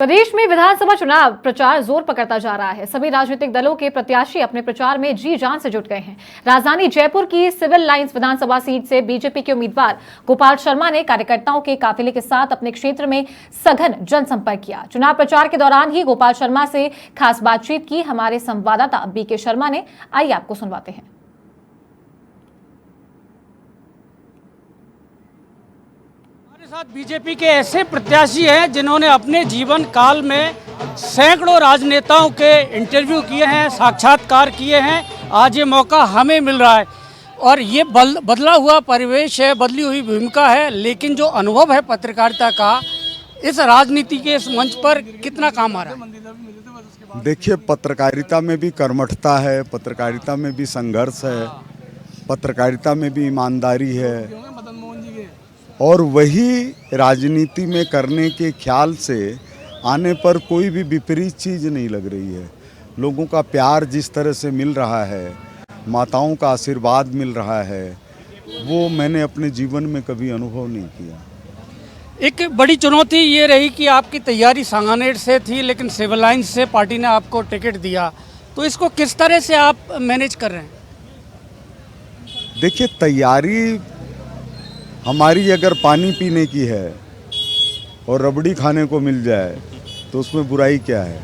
प्रदेश में विधानसभा चुनाव प्रचार जोर पकड़ता जा रहा है। सभी राजनीतिक दलों के प्रत्याशी अपने प्रचार में जी जान से जुट गए हैं। राजधानी जयपुर की सिविल लाइंस विधानसभा सीट से बीजेपी के उम्मीदवार गोपाल शर्मा ने कार्यकर्ताओं के काफिले के साथ अपने क्षेत्र में सघन जनसंपर्क किया। चुनाव प्रचार के दौरान ही गोपाल शर्मा से खास बातचीत की हमारे संवाददाता बीके शर्मा ने। आइए आपको सुनवाते हैं। साथ बीजेपी के ऐसे प्रत्याशी हैं जिन्होंने अपने जीवन काल में सैकड़ों राजनेताओं के इंटरव्यू किए हैं, साक्षात्कार किए हैं। आज ये मौका हमें मिल रहा है और ये बदला हुआ परिवेश है, बदली हुई भूमिका है, लेकिन जो अनुभव है पत्रकारिता का, इस राजनीति के इस मंच पर कितना काम आ रहा है? देखिए, पत्रकारिता में भी कर्मठता है, पत्रकारिता में भी संघर्ष है, पत्रकारिता में भी ईमानदारी है और वही राजनीति में करने के ख्याल से आने पर कोई भी विपरीत चीज़ नहीं लग रही है। लोगों का प्यार जिस तरह से मिल रहा है, माताओं का आशीर्वाद मिल रहा है, वो मैंने अपने जीवन में कभी अनुभव नहीं किया। एक बड़ी चुनौती ये रही कि आपकी तैयारी सांगानेर से थी, लेकिन सिविल लाइंस से पार्टी ने आपको टिकट दिया, तो इसको किस तरह से आप मैनेज कर रहे हैं? देखिए, तैयारी हमारी अगर पानी पीने की है और रबड़ी खाने को मिल जाए तो उसमें बुराई क्या है?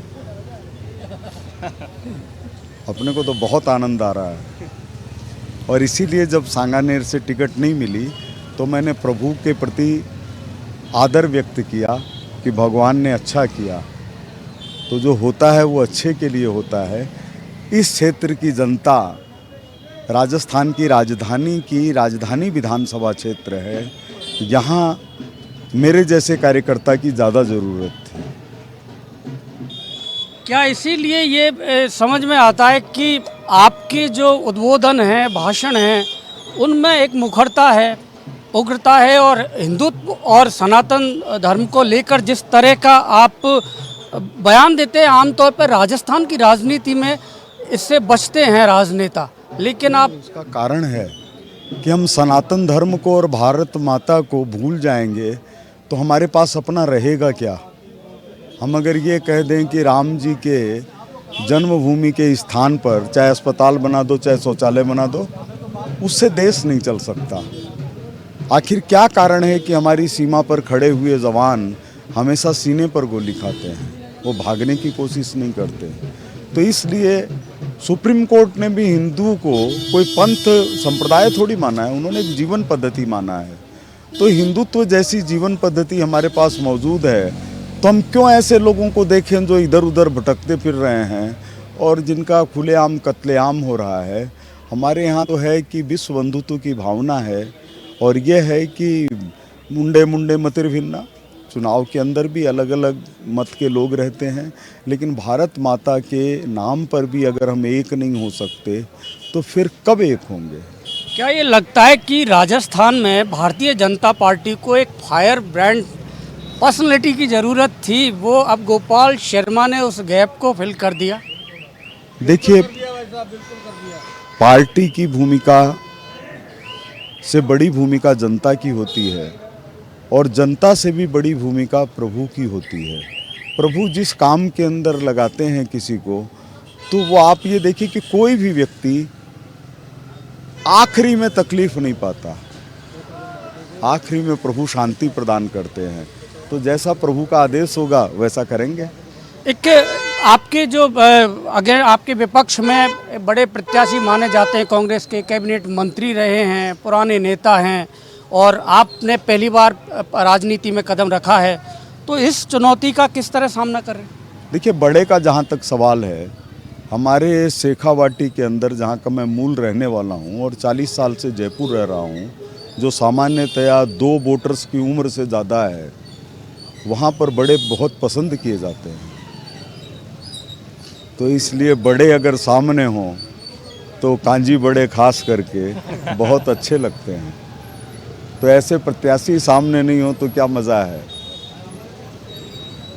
अपने को तो बहुत आनंद आ रहा है और इसीलिए जब सांगानेर से टिकट नहीं मिली तो मैंने प्रभु के प्रति आदर व्यक्त किया कि भगवान ने अच्छा किया, तो जो होता है वो अच्छे के लिए होता है। इस क्षेत्र की जनता, राजस्थान की राजधानी विधानसभा क्षेत्र है, यहाँ मेरे जैसे कार्यकर्ता की ज़्यादा ज़रूरत थी। क्या इसीलिए ये समझ में आता है कि आपके जो उद्बोधन हैं, भाषण हैं, उनमें एक मुखरता है, उग्रता है और हिंदुत्व और सनातन धर्म को लेकर जिस तरह का आप बयान देते हैं, आमतौर पर राजस्थान की राजनीति में इससे बचते हैं राजनेता, लेकिन आप इसका कारण है कि हम सनातन धर्म को और भारत माता को भूल जाएंगे तो हमारे पास अपना रहेगा क्या? हम अगर ये कह दें कि राम जी के जन्मभूमि के स्थान पर चाहे अस्पताल बना दो, चाहे शौचालय बना दो, उससे देश नहीं चल सकता। आखिर क्या कारण है कि हमारी सीमा पर खड़े हुए जवान हमेशा सीने पर गोली खाते हैं, वो भागने की कोशिश नहीं करते? तो इसलिए सुप्रीम कोर्ट ने भी हिंदू को कोई पंथ संप्रदाय थोड़ी माना है, उन्होंने एक जीवन पद्धति माना है। तो हिंदुत्व जैसी जीवन पद्धति हमारे पास मौजूद है, तो हम क्यों ऐसे लोगों को देखें जो इधर उधर भटकते फिर रहे हैं और जिनका खुलेआम कत्लेआम हो रहा है। हमारे यहाँ तो है कि विश्व बंधुत्व की भावना है और यह है कि मुंडे मुंडे मतिर भिन्ना। चुनाव के अंदर भी अलग अलग मत के लोग रहते हैं, लेकिन भारत माता के नाम पर भी अगर हम एक नहीं हो सकते तो फिर कब एक होंगे? क्या ये लगता है कि राजस्थान में भारतीय जनता पार्टी को एक फायर ब्रांड पर्सनैलिटी की ज़रूरत थी, वो अब गोपाल शर्मा ने उस गैप को फिल कर दिया? देखिए, पार्टी की भूमिका से बड़ी भूमिका जनता की होती है और जनता से भी बड़ी भूमिका प्रभु की होती है। प्रभु जिस काम के अंदर लगाते हैं किसी को, तो वो आप ये देखिए कि कोई भी व्यक्ति आखिरी में तकलीफ नहीं पाता, आखिरी में प्रभु शांति प्रदान करते हैं। तो जैसा प्रभु का आदेश होगा वैसा करेंगे। एक आपके जो अगर आपके विपक्ष में बड़े प्रत्याशी माने जाते हैं, कांग्रेस के कैबिनेट मंत्री रहे हैं, पुराने नेता हैं और आपने पहली बार राजनीति में कदम रखा है, तो इस चुनौती का किस तरह सामना कर रहे हैं? देखिए, बड़े का जहाँ तक सवाल है, हमारे शेखावाटी के अंदर जहाँ का मैं मूल रहने वाला हूँ और 40 साल से जयपुर रह रहा हूँ, जो सामान्यतया 2 वोटर्स की उम्र से ज़्यादा है, वहाँ पर बड़े बहुत पसंद किए जाते हैं। तो इसलिए बड़े अगर सामने हों तो कांजी बड़े खास करके बहुत अच्छे लगते हैं। तो ऐसे प्रत्याशी सामने नहीं हो तो क्या मज़ा है?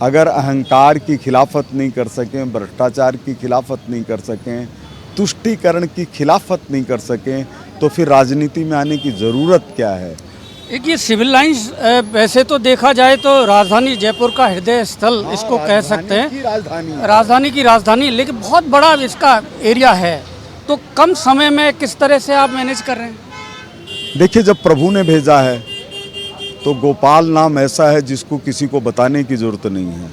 अगर अहंकार की खिलाफत नहीं कर सकें, भ्रष्टाचार की खिलाफत नहीं कर सकें, तुष्टीकरण की खिलाफत नहीं कर सकें, तो फिर राजनीति में आने की ज़रूरत क्या है? एक ये सिविल लाइंस वैसे तो देखा जाए तो राजधानी जयपुर का हृदय स्थल इसको कह सकते हैं, राजधानी की राजधानी, लेकिन बहुत बड़ा इसका एरिया है। तो कम समय में किस तरह से आप मैनेज कर रहे हैं? देखिए, जब प्रभु ने भेजा है तो गोपाल नाम ऐसा है जिसको किसी को बताने की ज़रूरत नहीं है,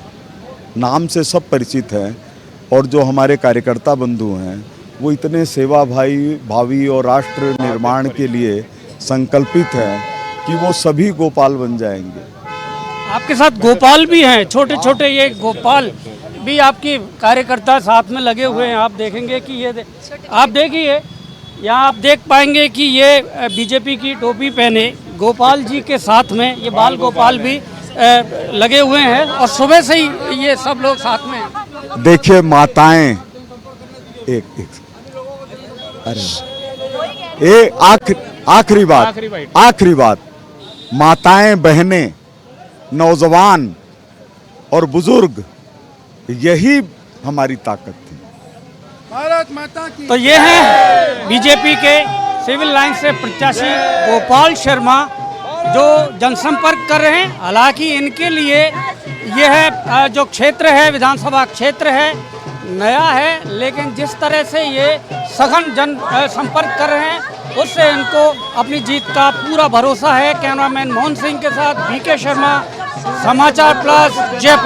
नाम से सब परिचित हैं। और जो हमारे कार्यकर्ता बंधु हैं वो इतने सेवा भावी और राष्ट्र निर्माण के लिए संकल्पित हैं कि वो सभी गोपाल बन जाएंगे। आपके साथ गोपाल भी हैं, छोटे छोटे ये गोपाल भी आपकी कार्यकर्ता साथ में लगे हुए हैं। आप देखेंगे कि ये आप देखिए, यहाँ आप देख पाएंगे कि ये बीजेपी की टोपी पहने गोपाल जी के साथ में ये बाल गोपाल भी लगे हुए हैं और सुबह से ही ये सब लोग साथ में हैं। देखिए माताएं, एक अरे आखिरी बात, माताएं, बहनें, नौजवान और बुजुर्ग, यही हमारी ताकत थी। भारत माता की। तो ये हैं बीजेपी के सिविल लाइन से प्रत्याशी गोपाल शर्मा जो जनसंपर्क कर रहे हैं। हालांकि इनके लिए यह जो क्षेत्र है, विधानसभा क्षेत्र है, नया है, लेकिन जिस तरह से ये सघन जन संपर्क कर रहे हैं उससे इनको अपनी जीत का पूरा भरोसा है। कैमरामैन मोहन सिंह के साथ बीके शर्मा, समाचार प्लस, जयपुर।